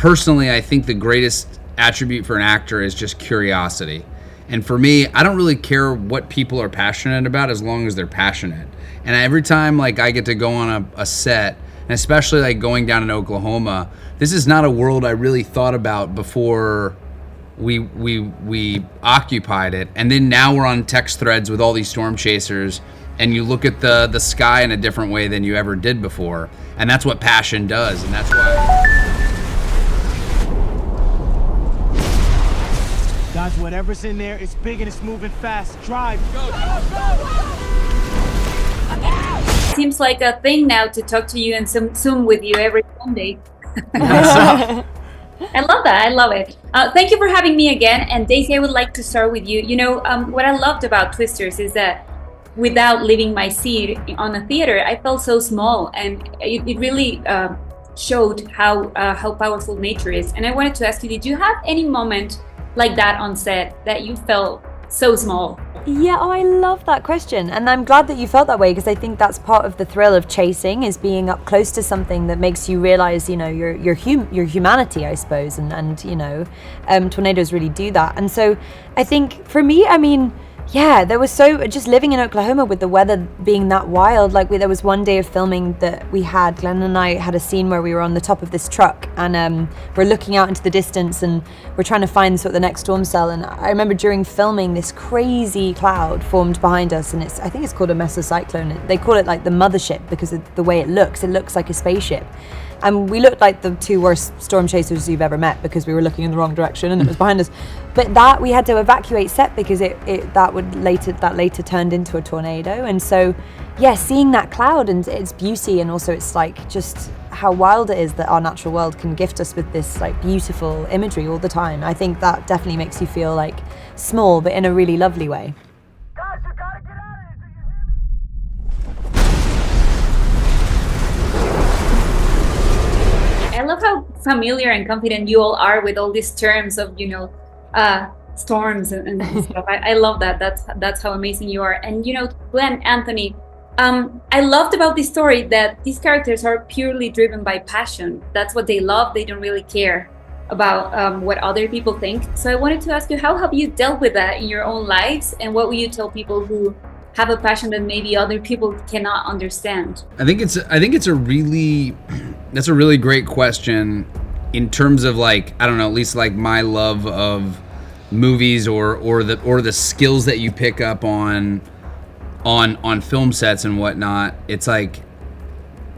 personally, I think the greatest attribute for an actor is just curiosity. And for me, I don't really care what people are passionate about as long as they're passionate. And every time like I get to go on a set, and especially like going down in Oklahoma, this is not a world I really thought about before we occupied it. And then now we're on text threads with all these storm chasers, and you look at the sky in a different way than you ever did before. And that's what passion does, and that's why. Guys, whatever's in there, it's big and it's moving fast. Drive. Go. Seems like a thing now to talk to you and Zoom with you every Sunday. I love that. I love it. Thank you for having me again. And Daisy, I would like to start with you. You know, what I loved about Twisters is that without leaving my seat on a theater, I felt so small, and it really showed how powerful nature is. And I wanted to ask you, did you have any moment like that on set that you felt so small? Yeah, I love that question, and I'm glad that you felt that way, because I think that's part of the thrill of chasing, is being up close to something that makes you realize, you know, your humanity, I suppose, and you know, tornadoes really do that. And so I think for me, I mean, yeah, there was just living in Oklahoma with the weather being that wild. Like there was one day of filming that we had, Glenn and I had a scene where we were on the top of this truck, and we're looking out into the distance and we're trying to find sort of the next storm cell. And I remember during filming, this crazy cloud formed behind us, and I think it's called a mesocyclone. They call it like the mothership because of the way it looks. It looks like a spaceship. And we looked like the two worst storm chasers you've ever met because we were looking in the wrong direction and it was behind us. But that we had to evacuate set because that later turned into a tornado. And so, yeah, seeing that cloud and its beauty, and also it's like just how wild it is that our natural world can gift us with this like beautiful imagery all the time. I think that definitely makes you feel like small, but in a really lovely way. Guys, you gotta get out of here. I love how familiar and confident you all are with all these terms of, you know, storms and stuff. I love that. That's how amazing you are. And, you know, Glenn, Anthony, I loved about this story that these characters are purely driven by passion. That's what they love. They don't really care about what other people think. So I wanted to ask you, how have you dealt with that in your own lives? And what will you tell people who have a passion that maybe other people cannot understand? I think that's a really great question in terms of like, I don't know, at least like my love of movies or the skills that you pick up on film sets and whatnot. It's like,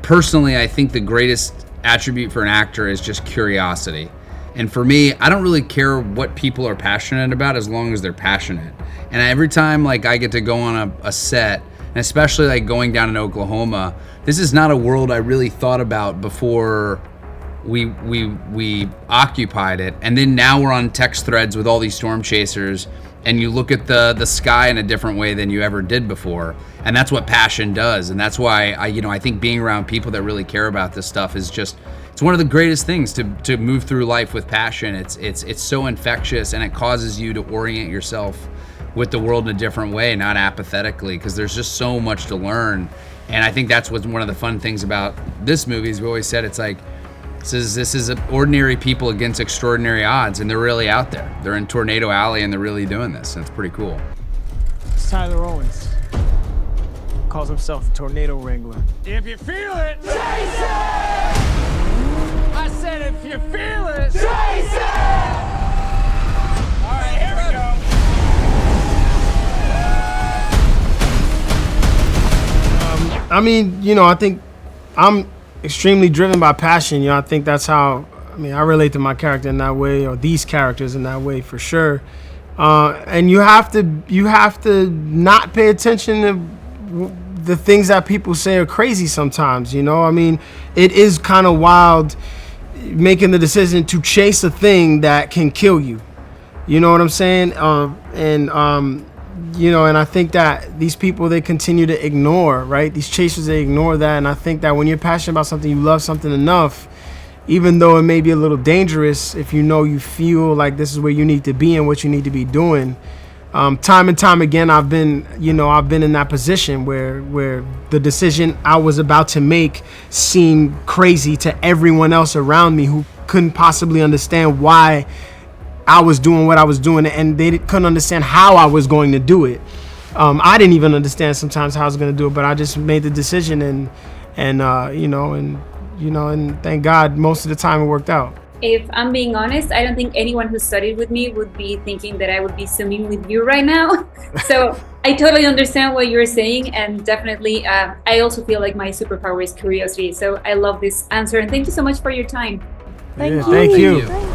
personally, I think the greatest attribute for an actor is just curiosity. And for me, I don't really care what people are passionate about as long as they're passionate. And every time like I get to go on a set, and especially like going down in Oklahoma, this is not a world I really thought about before we occupied it. And then now we're on text threads with all these storm chasers, and you look at the sky in a different way than you ever did before. And that's what passion does. And that's why I think being around people that really care about this stuff is just, it's one of the greatest things to move through life with passion. It's so infectious, and it causes you to orient yourself with the world in a different way, not apathetically, because there's just so much to learn. And I think that's what's one of the fun things about this movie is we always said it's like, this is ordinary people against extraordinary odds, and they're really out there. They're in Tornado Alley and they're really doing this, and it's pretty cool. It's Tyler Owens. Calls himself a tornado wrangler. If you feel it, chase it! I said if you feel it, chase it! All right, here we go. I mean, you know, I think I'm extremely driven by passion. You know, I think that's how, I relate to my character in that way, or these characters in that way for sure. And you have to not pay attention to the things that people say are crazy sometimes, you know? I mean, it is kind of wild making the decision to chase a thing that can kill you. You know what I'm saying? You know, and I think that these people, they continue to ignore, right? These chasers, they ignore that. And I think that when you're passionate about something, you love something enough, even though it may be a little dangerous, if you know you feel like this is where you need to be and what you need to be doing. Time and time again, I've been in that position where the decision I was about to make seemed crazy to everyone else around me who couldn't possibly understand why I was doing what I was doing, and they couldn't understand how I was going to do it. I didn't even understand sometimes how I was going to do it, but I just made the decision, and thank God most of the time it worked out. If I'm being honest, I don't think anyone who studied with me would be thinking that I would be swimming with you right now. So I totally understand what you're saying, and definitely I also feel like my superpower is curiosity. So I love this answer, and thank you so much for your time. Thank Yeah, you. thank you. Thank you.